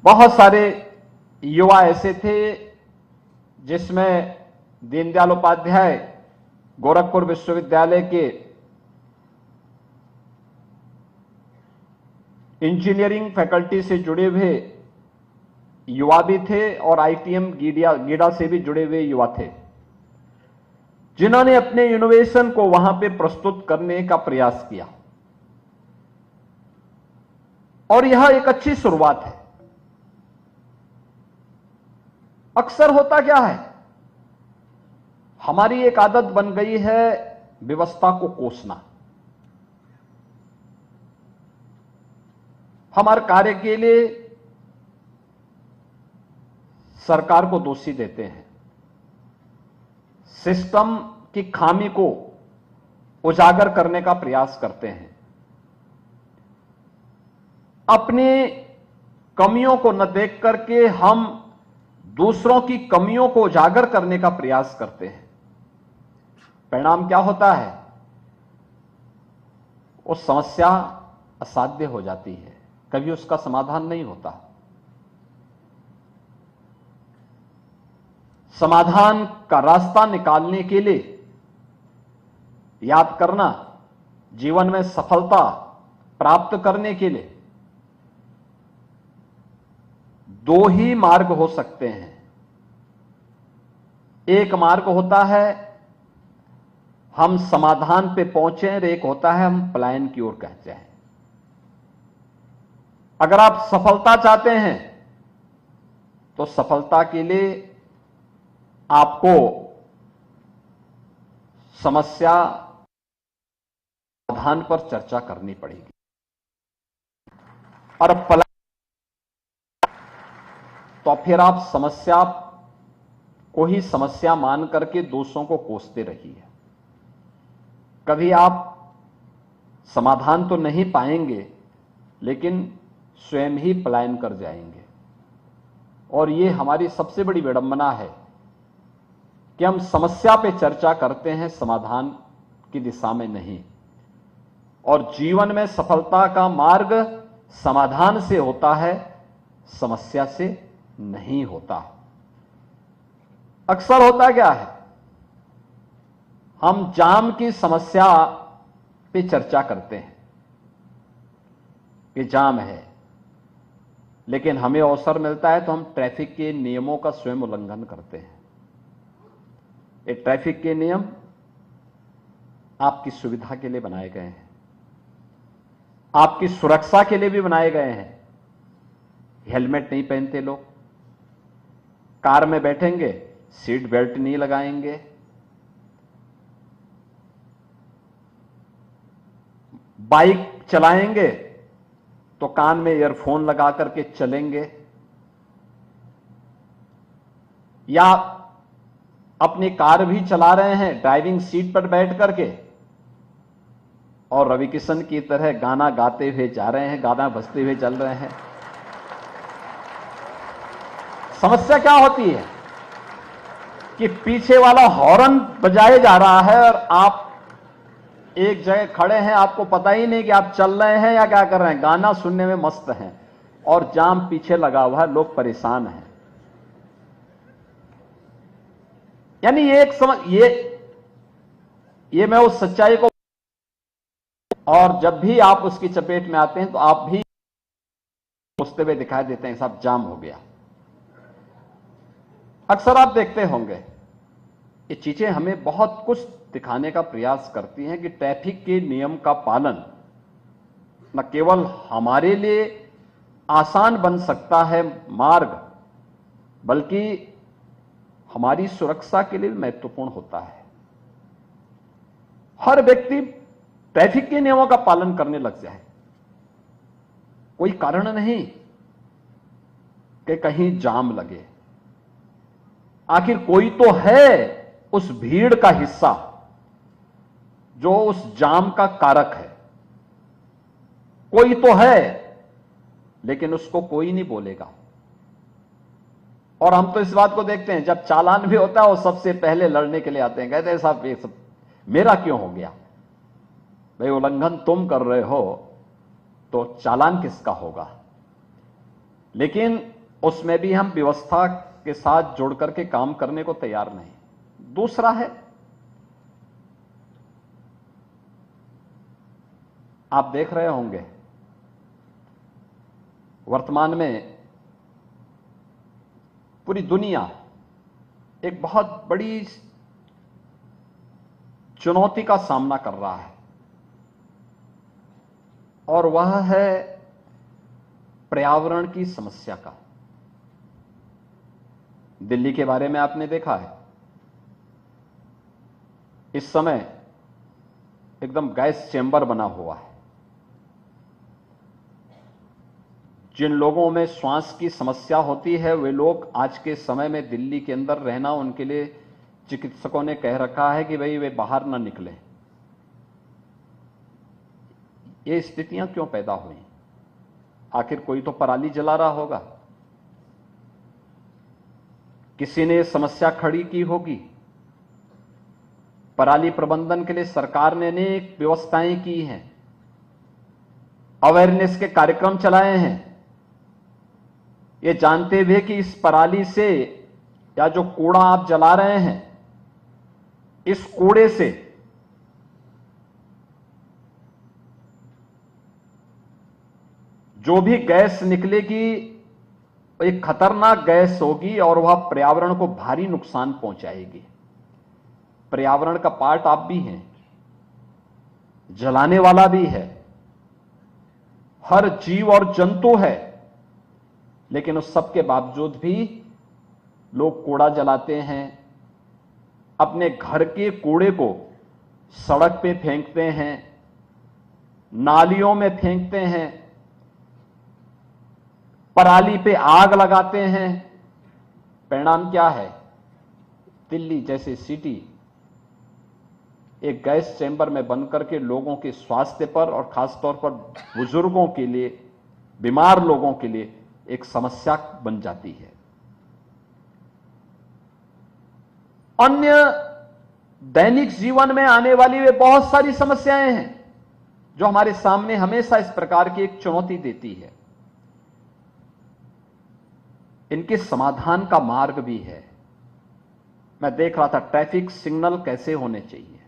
बहुत सारे युवा ऐसे थे जिसमें दीनदयाल उपाध्याय गोरखपुर विश्वविद्यालय के इंजीनियरिंग फैकल्टी से जुड़े हुए युवा भी थे और आईटीएम गीडा से भी जुड़े हुए युवा थे, जिन्होंने अपने इनोवेशन को वहां पे प्रस्तुत करने का प्रयास किया। और यह एक अच्छी शुरुआत है। अक्सर होता क्या है, हमारी एक आदत बन गई है व्यवस्था को कोसना। हम हर कार्य के लिए सरकार को दोषी देते हैं, सिस्टम की खामी को उजागर करने का प्रयास करते हैं, अपनी कमियों को न देख करके हम दूसरों की कमियों को उजागर करने का प्रयास करते हैं। परिणाम क्या होता है, वो समस्या असाध्य हो जाती है, कभी उसका समाधान नहीं होता। समाधान का रास्ता निकालने के लिए याद करना, जीवन में सफलता प्राप्त करने के लिए दो ही मार्ग हो सकते हैं। एक मार्ग होता है हम समाधान पे पहुंचे और एक होता है हम पलायन की ओर कहते हैं। अगर आप सफलता चाहते हैं तो सफलता के लिए आपको समस्या समाधान पर चर्चा करनी पड़ेगी। और तो फिर आप समस्या को ही समस्या मान करके दोषों को कोसते रहिए। कभी आप समाधान तो नहीं पाएंगे, लेकिन स्वयं ही पलायन कर जाएंगे। और ये हमारी सबसे बड़ी विडंबना है कि हम समस्या पे चर्चा करते हैं, समाधान की दिशा में नहीं। और जीवन में सफलता का मार्ग समाधान से होता है, समस्या से नहीं होता। अक्सर होता क्या है, हम जाम की समस्या पे चर्चा करते हैं कि जाम है, लेकिन हमें अवसर मिलता है तो हम ट्रैफिक के नियमों का स्वयं उल्लंघन करते हैं। ये ट्रैफिक के नियम आपकी सुविधा के लिए बनाए गए हैं, आपकी सुरक्षा के लिए भी बनाए गए हैं। हेलमेट नहीं पहनते लोग, कार में बैठेंगे सीट बेल्ट नहीं लगाएंगे, बाइक चलाएंगे तो कान में ईयरफोन लगा करके चलेंगे, या अपनी कार भी चला रहे हैं ड्राइविंग सीट पर बैठ करके और रवि किशन की तरह गाना गाते हुए जा रहे हैं, गाना बजते हुए चल रहे हैं। समस्या क्या होती है कि पीछे वाला हॉर्न बजाए जा रहा है और आप एक जगह खड़े हैं, आपको पता ही नहीं कि आप चल रहे हैं या क्या कर रहे हैं, गाना सुनने में मस्त हैं और जाम पीछे लगा हुआ है, लोग परेशान हैं। यानी ये एक ये मैं उस सच्चाई को, और जब भी आप उसकी चपेट में आते हैं तो आप भी सोचते हुए दिखाई देते हैं, साहब जाम हो गया। अक्सर आप देखते होंगे ये चीजें हमें बहुत कुछ दिखाने का प्रयास करती हैं कि ट्रैफिक के नियम का पालन न केवल हमारे लिए आसान बन सकता है मार्ग, बल्कि हमारी सुरक्षा के लिए महत्वपूर्ण होता है। हर व्यक्ति ट्रैफिक के नियमों का पालन करने लग जाए, कोई कारण नहीं कि कहीं जाम लगे। आखिर कोई तो है उस भीड़ का हिस्सा जो उस जाम का कारक है, कोई तो है, लेकिन उसको कोई नहीं बोलेगा। और हम तो इस बात को देखते हैं, जब चालान भी होता है वो सबसे पहले लड़ने के लिए आते हैं, कहते हैं साहब ये सब मेरा क्यों हो गया। भाई उल्लंघन तुम कर रहे हो तो चालान किसका होगा। लेकिन उसमें भी हम व्यवस्था के साथ जुड़ करके काम करने को तैयार नहीं। दूसरा है, आप देख रहे होंगे वर्तमान में पूरी दुनिया एक बहुत बड़ी चुनौती का सामना कर रहा है, और वह है पर्यावरण की समस्या का। दिल्ली के बारे में आपने देखा है, इस समय एकदम गैस चेंबर बना हुआ है। जिन लोगों में श्वास की समस्या होती है वे लोग आज के समय में दिल्ली के अंदर रहना, उनके लिए चिकित्सकों ने कह रखा है कि भाई वे बाहर ना निकलें। ये स्थितियां क्यों पैदा हुई? आखिर कोई तो पराली जला रहा होगा, किसी ने समस्या खड़ी की होगी। पराली प्रबंधन के लिए सरकार ने अनेक व्यवस्थाएं की हैं, अवेयरनेस के कार्यक्रम चलाए हैं, ये जानते हुए कि इस पराली से या जो कूड़ा आप जला रहे हैं, इस कूड़े से जो भी गैस निकलेगी एक खतरनाक गैस होगी और वह पर्यावरण को भारी नुकसान पहुंचाएगी। पर्यावरण का पार्ट आप भी हैं, जलाने वाला भी है, हर जीव और जंतु है, लेकिन उस सब के बावजूद भी लोग कूड़ा जलाते हैं। अपने घर के कूड़े को सड़क पे फेंकते हैं, नालियों में फेंकते हैं, पराली पे आग लगाते हैं। परिणाम क्या है? दिल्ली जैसे सिटी एक गैस चैम्बर में बंद करके लोगों के स्वास्थ्य पर और खासतौर पर बुजुर्गों के लिए, बीमार लोगों के लिए एक समस्या बन जाती है। अन्य दैनिक जीवन में आने वाली वे बहुत सारी समस्याएं हैं जो हमारे सामने हमेशा इस प्रकार की एक चुनौती देती है। इनके समाधान का मार्ग भी है। मैं देख रहा था ट्रैफिक सिग्नल कैसे होने चाहिए।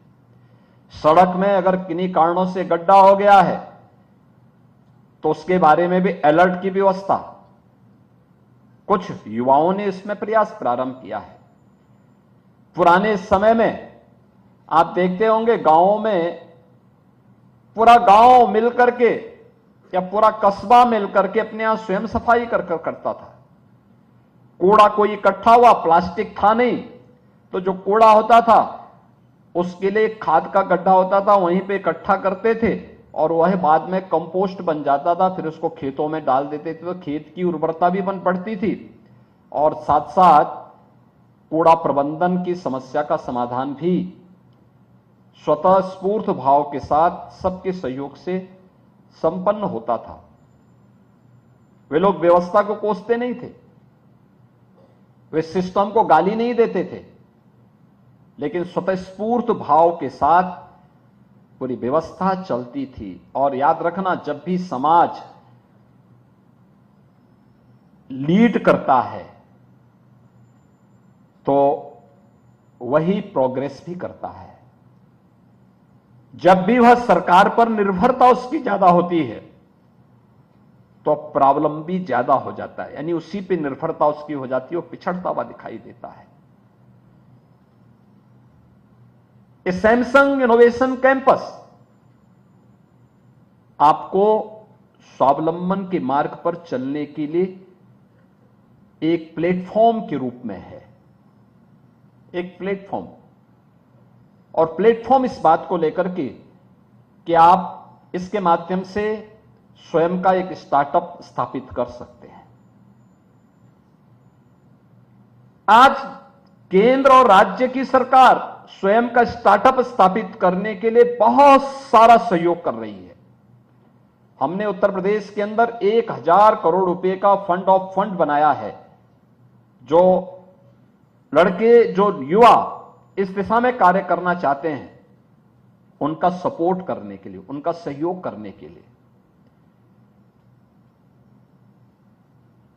सड़क में अगर किन्हीं कारणों से गड्ढा हो गया है तो उसके बारे में भी अलर्ट की व्यवस्था। कुछ युवाओं ने इसमें प्रयास प्रारंभ किया है। पुराने समय में आप देखते होंगे गांवों में पूरा गांव मिलकर के या पूरा कस्बा मिलकर के अपने यहां स्वयं सफाई करता था। कूड़ा कोई इकट्ठा हुआ, प्लास्टिक था नहीं, तो जो कूड़ा होता था उसके लिए खाद का गड्ढा होता था, वहीं पे इकट्ठा करते थे और वह बाद में कंपोस्ट बन जाता था। फिर उसको खेतों में डाल देते थे, तो खेत की उर्वरता भी बन पड़ती थी और साथ साथ कूड़ा प्रबंधन की समस्या का समाधान भी स्वतः स्फूर्त भाव के साथ सबके सहयोग से संपन्न होता था। वे लोग व्यवस्था को कोसते नहीं थे, वे सिस्टम को गाली नहीं देते थे, लेकिन स्वतःस्फूर्त भाव के साथ पूरी व्यवस्था चलती थी। और याद रखना, जब भी समाज लीड करता है तो वही प्रोग्रेस भी करता है। जब भी वह सरकार पर निर्भरता उसकी ज्यादा होती है तो प्रॉब्लम भी ज्यादा हो जाता है, यानी उसी पे निर्भरता उसकी हो जाती है, वो पिछड़ता हुआ दिखाई देता है। सैमसंग इनोवेशन कैंपस आपको स्वावलंबन के मार्ग पर चलने के लिए एक प्लेटफॉर्म के रूप में है। एक प्लेटफॉर्म, और प्लेटफॉर्म इस बात को लेकर के कि आप इसके माध्यम से स्वयं का एक स्टार्टअप स्थापित कर सकते हैं। आज केंद्र और राज्य की सरकार स्वयं का स्टार्टअप स्थापित करने के लिए बहुत सारा सहयोग कर रही है। हमने उत्तर प्रदेश के अंदर 1000 करोड़ रुपए का फंड ऑफ फंड बनाया है, जो लड़के, जो युवा इस दिशा में कार्य करना चाहते हैं उनका सपोर्ट करने के लिए, उनका सहयोग करने के लिए।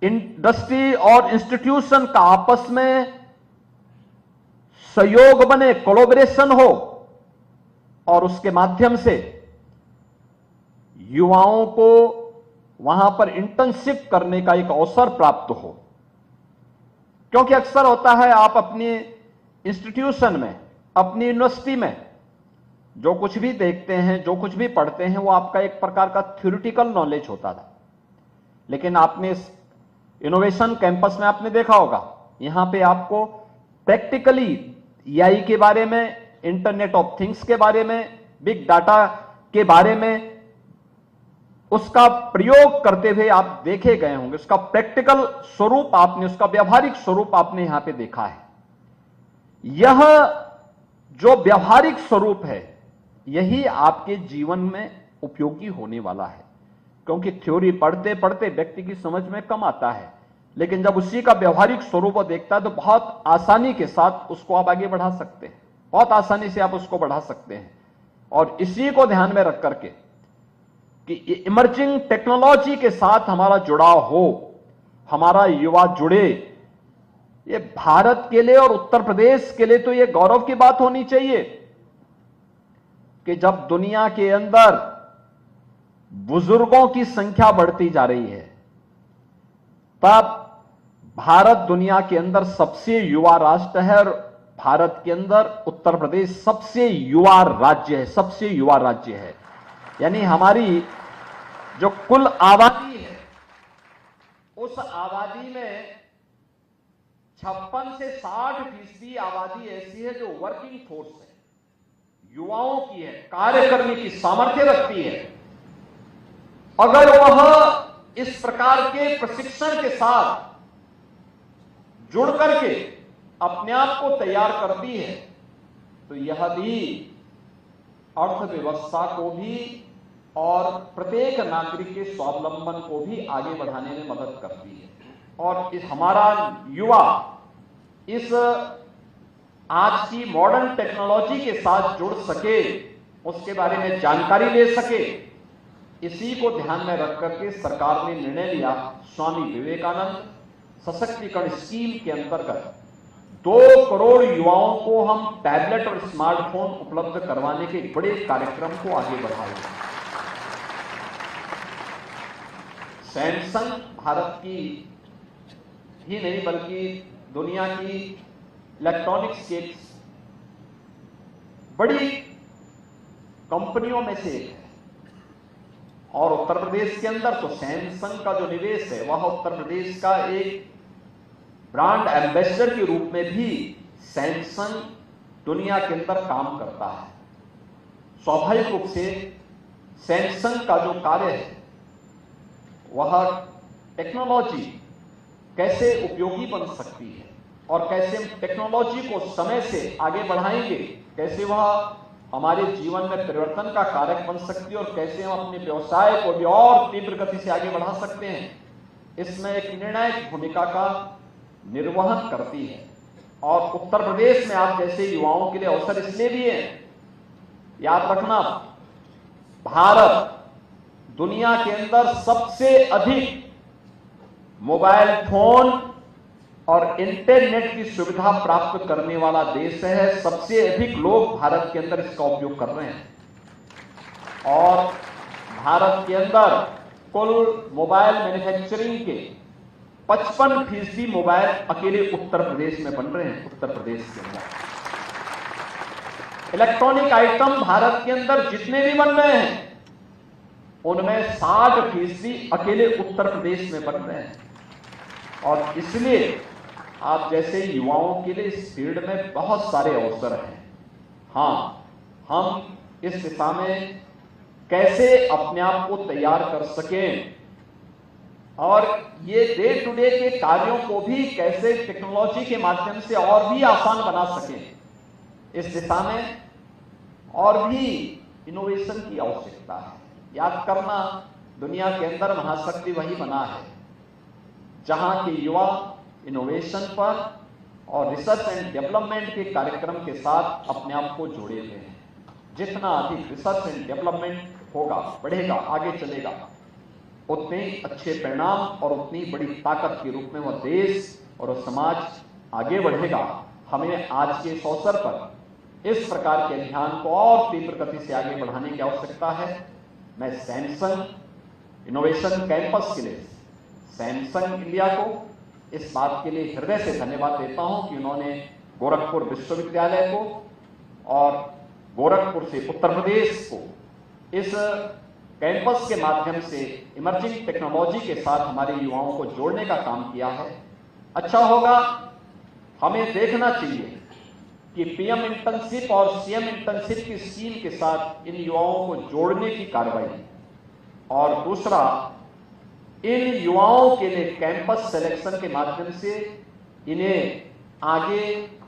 इंडस्ट्री और इंस्टीट्यूशन का आपस में सहयोग बने, कोलैबोरेशन हो और उसके माध्यम से युवाओं को वहां पर इंटर्नशिप करने का एक अवसर प्राप्त हो। क्योंकि अक्सर होता है आप अपनी इंस्टीट्यूशन में, अपनी यूनिवर्सिटी में जो कुछ भी देखते हैं, जो कुछ भी पढ़ते हैं, वो आपका एक प्रकार का थ्योरेटिकल नॉलेज होता था। लेकिन आपने इस इनोवेशन कैंपस में आपने देखा होगा, यहां पे आपको प्रैक्टिकली एआई के बारे में, इंटरनेट ऑफ थिंग्स के बारे में, बिग डाटा के बारे में उसका प्रयोग करते हुए आप देखे गए होंगे। उसका प्रैक्टिकल स्वरूप आपने, उसका व्यावहारिक स्वरूप आपने यहां पे देखा है। यह जो व्यावहारिक स्वरूप है, यही आपके जीवन में उपयोगी होने वाला है। क्योंकि थ्योरी पढ़ते पढ़ते व्यक्ति की समझ में कम आता है, लेकिन जब उसी का व्यावहारिक स्वरूप वो देखता है तो बहुत आसानी के साथ उसको आप आगे बढ़ा सकते हैं, बहुत आसानी से आप उसको बढ़ा सकते हैं। और इसी को ध्यान में रख करके कि इमर्जिंग टेक्नोलॉजी के साथ हमारा जुड़ाव हो, हमारा युवा जुड़े, ये भारत के लिए और उत्तर प्रदेश के लिए तो ये गौरव की बात होनी चाहिए कि जब दुनिया के अंदर बुजुर्गों की संख्या बढ़ती जा रही है, तब भारत दुनिया के अंदर सबसे युवा राष्ट्र है और भारत के अंदर उत्तर प्रदेश सबसे युवा राज्य है, सबसे युवा राज्य है। यानी हमारी जो कुल आबादी है, उस आबादी में 56 से 60% आबादी ऐसी है जो वर्किंग फोर्स है, युवाओं की है, कार्य करने की सामर्थ्य रखती है। अगर वह इस प्रकार के प्रशिक्षण के साथ जुड़ करके अपने आप को तैयार करती है, तो यह भी अर्थव्यवस्था को भी और प्रत्येक नागरिक के स्वावलंबन को भी आगे बढ़ाने में मदद करती है। और इस हमारा युवा इस आज की मॉडर्न टेक्नोलॉजी के साथ जुड़ सके, उसके बारे में जानकारी ले सके, इसी को ध्यान में रख करके सरकार ने निर्णय लिया, स्वामी विवेकानंद सशक्तिकरण स्कीम के अंतर्गत 2 करोड़ युवाओं को हम टैबलेट और स्मार्टफोन उपलब्ध करवाने के बड़े कार्यक्रम को आगे बढ़ाएंगे। सैमसंग भारत की ही नहीं बल्कि दुनिया की इलेक्ट्रॉनिक्स के बड़ी कंपनियों में से एक है और उत्तर प्रदेश के अंदर तो सैमसंग का जो निवेश है वह उत्तर प्रदेश का एक ब्रांड एम्बेसडर के रूप में भी सैमसंग दुनिया के अंदर काम करता है। स्वाभाविक रूप से सैमसंग का जो कार्य है वह टेक्नोलॉजी कैसे उपयोगी बन सकती है और कैसे हम टेक्नोलॉजी को समय से आगे बढ़ाएंगे, कैसे वह हमारे जीवन में परिवर्तन का कारक बन सकती है और कैसे हम अपने व्यवसाय को भी और तीव्र गति से आगे बढ़ा सकते हैं, इसमें एक निर्णायक भूमिका का निर्वहन करती है। और उत्तर प्रदेश में आप जैसे युवाओं के लिए अवसर इसलिए भी है, याद रखना, भारत दुनिया के अंदर सबसे अधिक मोबाइल फोन और इंटरनेट की सुविधा प्राप्त करने वाला देश है। सबसे अधिक लोग भारत के अंदर इसका उपयोग कर रहे हैं और भारत के अंदर कुल मोबाइल मैन्युफैक्चरिंग के 55% मोबाइल अकेले उत्तर प्रदेश में बन रहे हैं। उत्तर प्रदेश के अंदर इलेक्ट्रॉनिक आइटम भारत के अंदर जितने भी बन रहे हैं उनमें 60% अकेले उत्तर प्रदेश में बन रहे हैं। और इसलिए आप जैसे युवाओं के लिए इस फील्ड में बहुत सारे अवसर हैं। हाँ, हम इस दिशा में कैसे अपने आप को तैयार कर सकें और ये डे टू डे के कार्यों को भी कैसे टेक्नोलॉजी के माध्यम से और भी आसान बना सकें, इस दिशा में और भी इनोवेशन की आवश्यकता है। याद करना, दुनिया के अंदर महाशक्ति वही बना है जहां के युवा इनोवेशन पर और रिसर्च एंड डेवलपमेंट के कार्यक्रम के साथ अपने आप को जोड़े हुए हैं। जितना अधिक रिसर्च एंड डेवलपमेंट होगा, बढ़ेगा, आगे चलेगा, उतने ही अच्छे परिणाम और उतनी बड़ी ताकत के रूप में वह देश और वह समाज आगे बढ़ेगा। हमें आज के इस अवसर पर इस प्रकार के अभियान को और तीव्र गति से आगे बढ़ाने की आवश्यकता है। मैं सैमसंग इनोवेशन कैंपस के लिए, सैमसंग इंडिया को इस बात के लिए हृदय से धन्यवाद देता हूं कि उन्होंने गोरखपुर विश्वविद्यालय को और गोरखपुर से उत्तर प्रदेश को इस कैंपस के माध्यम से इमर्जिंग टेक्नोलॉजी के साथ हमारे युवाओं को जोड़ने का काम किया है। अच्छा होगा, हमें देखना चाहिए कि पीएम इंटर्नशिप और सीएम इंटर्नशिप की स्कीम के साथ इन युवाओं को जोड़ने की कार्रवाई, और दूसरा, इन युवाओं के लिए कैंपस सिलेक्शन के माध्यम से इन्हें आगे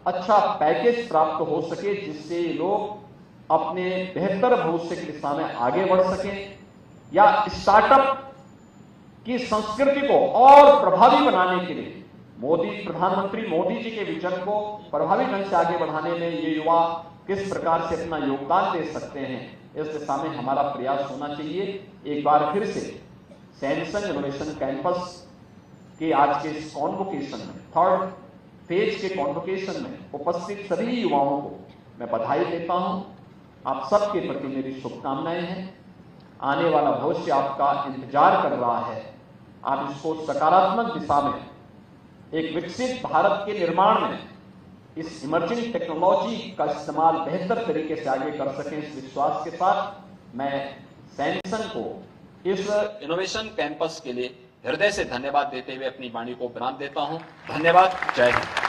अच्छा पैकेज प्राप्त हो सके, जिससे ये लोग अपने बेहतर भविष्य की दिशा में आगे बढ़ सकें, या स्टार्टअप की संस्कृति को और प्रभावी बनाने के लिए प्रधानमंत्री मोदी जी के विजन को प्रभावी ढंग से आगे बढ़ाने में ये युवा किस प्रकार से अपना योगदान दे सकते हैं, इस दिशा में हमारा प्रयास होना चाहिए। एक बार फिर से सैमसंग इनोवेशन कैंपस के आज के इस कॉन्वोकेशन में, थर्ड फेज के कॉन्वोकेशन में उपस्थित सभी युवाओं को मैं बधाई देता हूं। आप सबके प्रति मेरी शुभकामनाएं हैं। आने वाला भविष्य आपका इंतजार कर रहा है। आप इसको सकारात्मक दिशा में, एक विकसित भारत के निर्माण में इस इमर्जिंग टेक्नोलॉजी का इस्तेमाल बेहतर तरीके से आगे कर सकें, इस विश्वास के साथ मैं सैमसंग को इस इनोवेशन कैंपस के लिए हृदय से धन्यवाद देते हुए अपनी वाणी को विराम देता हूं। धन्यवाद। जय हिंद।